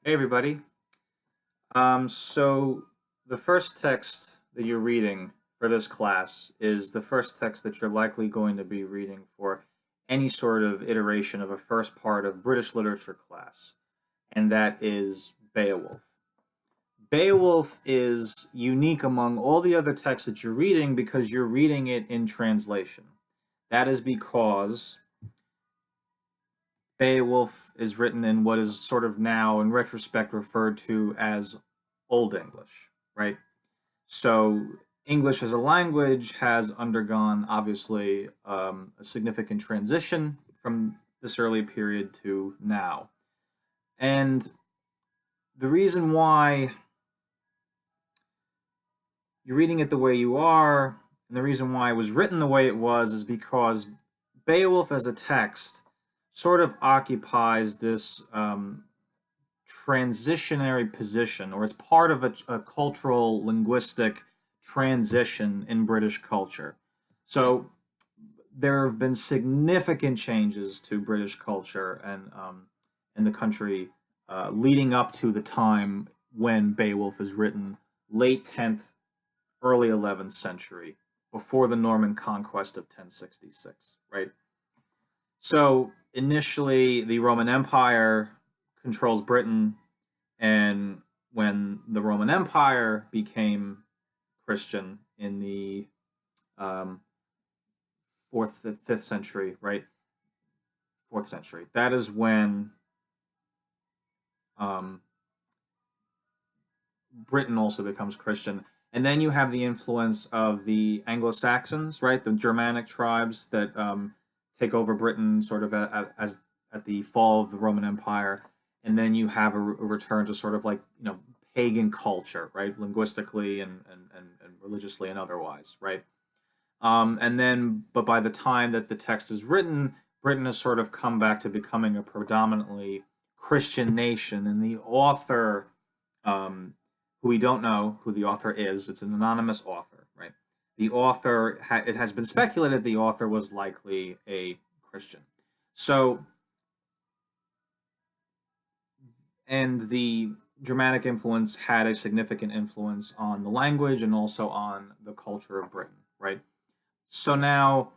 Hey everybody. So the first text that you're reading for this class is the first text that you're likely going to be reading for any sort of iteration of a first part of British literature class, and that is Beowulf. Beowulf is unique among all the other texts that you're reading because you're reading it in translation. That is because Beowulf is written in what is sort of now, in retrospect, referred to as Old English, right? So English as a language has undergone, obviously, a significant transition from this early period to now. And the reason why you're reading it the way you are, and the reason why it was written the way it was, is because Beowulf as a text sort of occupies this transitionary position, or as part of a cultural linguistic transition in British culture. So there have been significant changes to British culture and in the country leading up to the time when Beowulf is written, late 10th, early 11th century, before the Norman conquest of 1066, right? So initially, the Roman Empire controls Britain, and when the Roman Empire became Christian in the um, fourth, fifth century, right? Fourth century. That is when um, Britain also becomes Christian. And then you have the influence of the Anglo-Saxons, right? The Germanic tribes that take over Britain sort of as at the fall of the Roman Empire. And then you have a return to sort of like, pagan culture, right? Linguistically and religiously and otherwise, right? But by the time that the text is written, Britain has sort of come back to becoming a predominantly Christian nation. And the author, um, who we don't know who the author is, it's an anonymous author, right? The author, it has been speculated the author was likely a Christian. So, and the Germanic influence had a significant influence on the language and also on the culture of Britain, right? So now,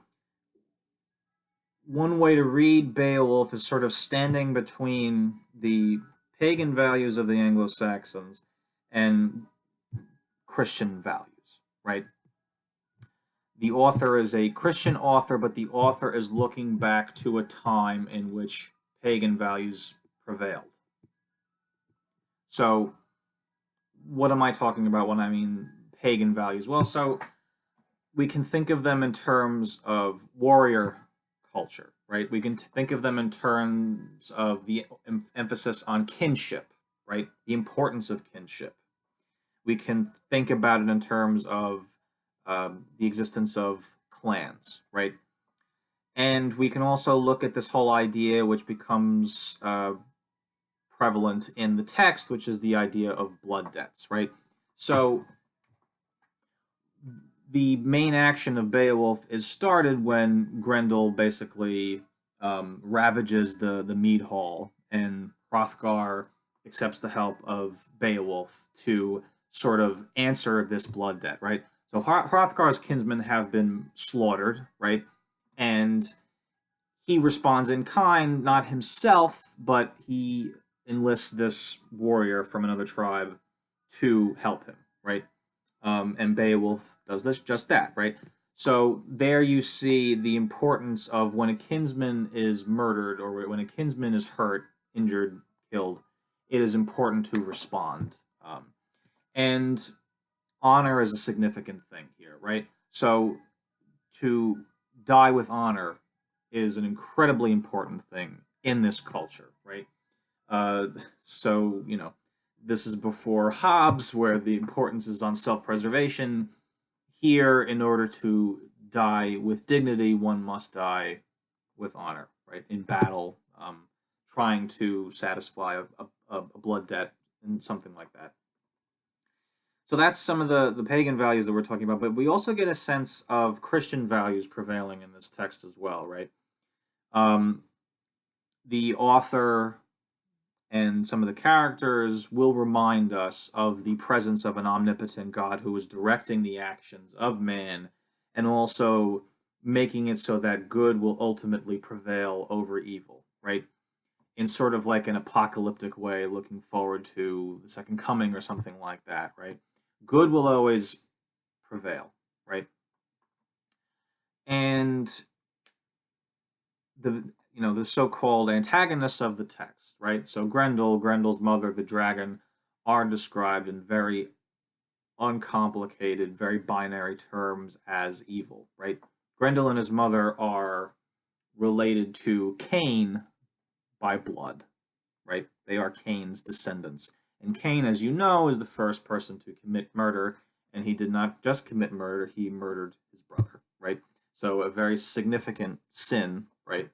one way to read Beowulf is sort of standing between the pagan values of the Anglo-Saxons and Christian values, right? The author is a Christian author, but the author is looking back to a time in which pagan values prevailed. So, what am I talking about when I mean pagan values? Well, so we can think of them in terms of warrior culture, right? We can think of them in terms of the emphasis on kinship, right? The importance of kinship. We can think about it in terms of the existence of clans, right? And we can also look at this whole idea, which becomes prevalent in the text, which is the idea of blood debts, right? So the main action of Beowulf is started when Grendel basically ravages the mead hall, and Hrothgar accepts the help of Beowulf to sort of answer this blood debt, right? So Hrothgar's kinsmen have been slaughtered, right? And he responds in kind, not himself, but he enlists this warrior from another tribe to help him, right? And Beowulf does this just that, right? So there you see the importance of when a kinsman is murdered or when a kinsman is hurt, injured, killed, it is important to respond. And honor is a significant thing here, right? So to die with honor is an incredibly important thing in this culture, right? Uh, so, this is before Hobbes, where the importance is on self preservation. Here, in order to die with dignity, one must die with honor, right? In battle, trying to satisfy a blood debt and something like that. So that's some of the pagan values that we're talking about, but we also get a sense of Christian values prevailing in this text as well, right? Um, the author and some of the characters will remind us of the presence of an omnipotent God who is directing the actions of man and also making it so that good will ultimately prevail over evil, right? In sort of like an apocalyptic way, looking forward to the second coming or something like that, right? Good will always prevail, right? And the so-called antagonists of the text, right? So Grendel's mother, the dragon, are described in very uncomplicated, very binary terms as evil, right? Grendel and his mother are related to Cain by blood, right? They are Cain's descendants. And Cain, as you know, is the first person to commit murder, and he did not just commit murder, he murdered his brother, right? So a very significant sin, right?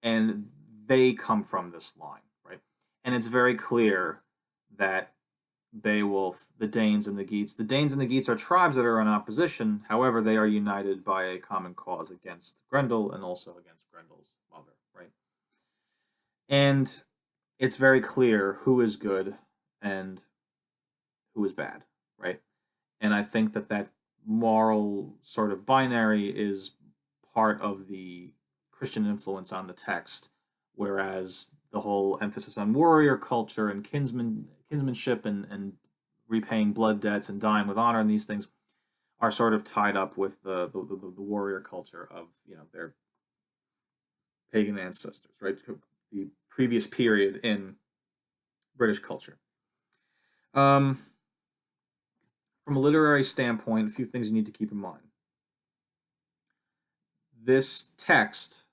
And they come from this line, right? And it's very clear that Beowulf, the Danes and the Geats are tribes that are in opposition. However, they are united by a common cause against Grendel and also against Grendel's mother, right? And it's very clear who is good and who is bad, right? And I think that that moral sort of binary is part of the Christian influence on the text, whereas the whole emphasis on warrior culture and kinsmanship and repaying blood debts and dying with honor and these things are sort of tied up with the warrior culture of their pagan ancestors, right? The previous period in British culture. From a literary standpoint, a few things you need to keep in mind. This text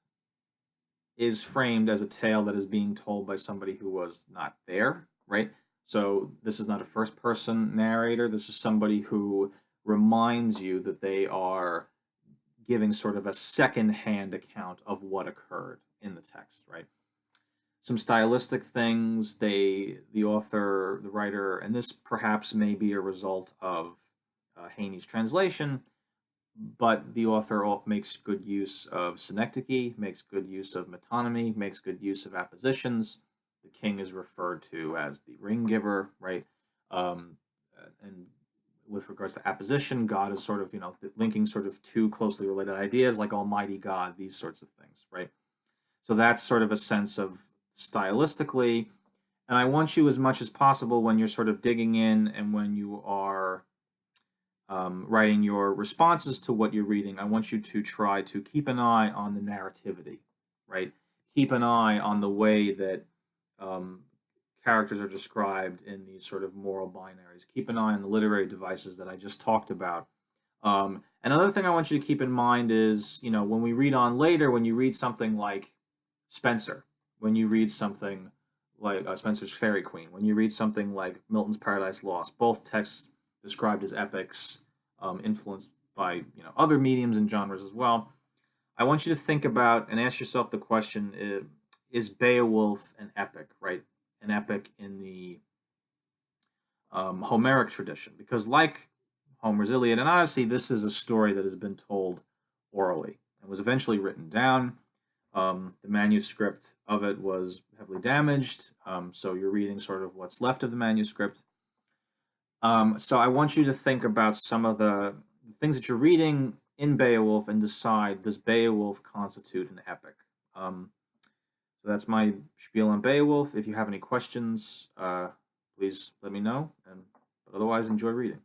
is framed as a tale that is being told by somebody who was not there, right? So this is not a first person narrator. This is somebody who reminds you that they are giving sort of a second hand account of what occurred in the text, right? Some stylistic things, the author, the writer, and this perhaps may be a result of Haney's translation, but the author makes good use of synecdoche, makes good use of metonymy, makes good use of appositions. The king is referred to as the ring giver, right? And with regards to apposition, God is sort of, linking sort of two closely related ideas like Almighty God, these sorts of things, right? So that's sort of a sense of stylistically. And I want you, as much as possible, when you're sort of digging in and when you are writing your responses to what you're reading, I want you to try to keep an eye on the narrativity, right? Keep an eye on the way that characters are described in these sort of moral binaries. Keep an eye on the literary devices that I just talked about. Another thing I want you to keep in mind is, when we read on later, when you read something like Spenser, when you read something like Spenser's Fairy Queen, when you read something like Milton's Paradise Lost, both texts described as epics, influenced by other mediums and genres as well. I want you to think about and ask yourself the question: is Beowulf an epic, right? An epic in the Homeric tradition? Because like Homer's Iliad and Odyssey, this is a story that has been told orally and was eventually written down. The manuscript of it was heavily damaged, so you're reading sort of what's left of the manuscript. So I want you to think about some of the things that you're reading in Beowulf and decide, does Beowulf constitute an epic? So that's my spiel on Beowulf. If you have any questions, please let me know. But otherwise, enjoy reading.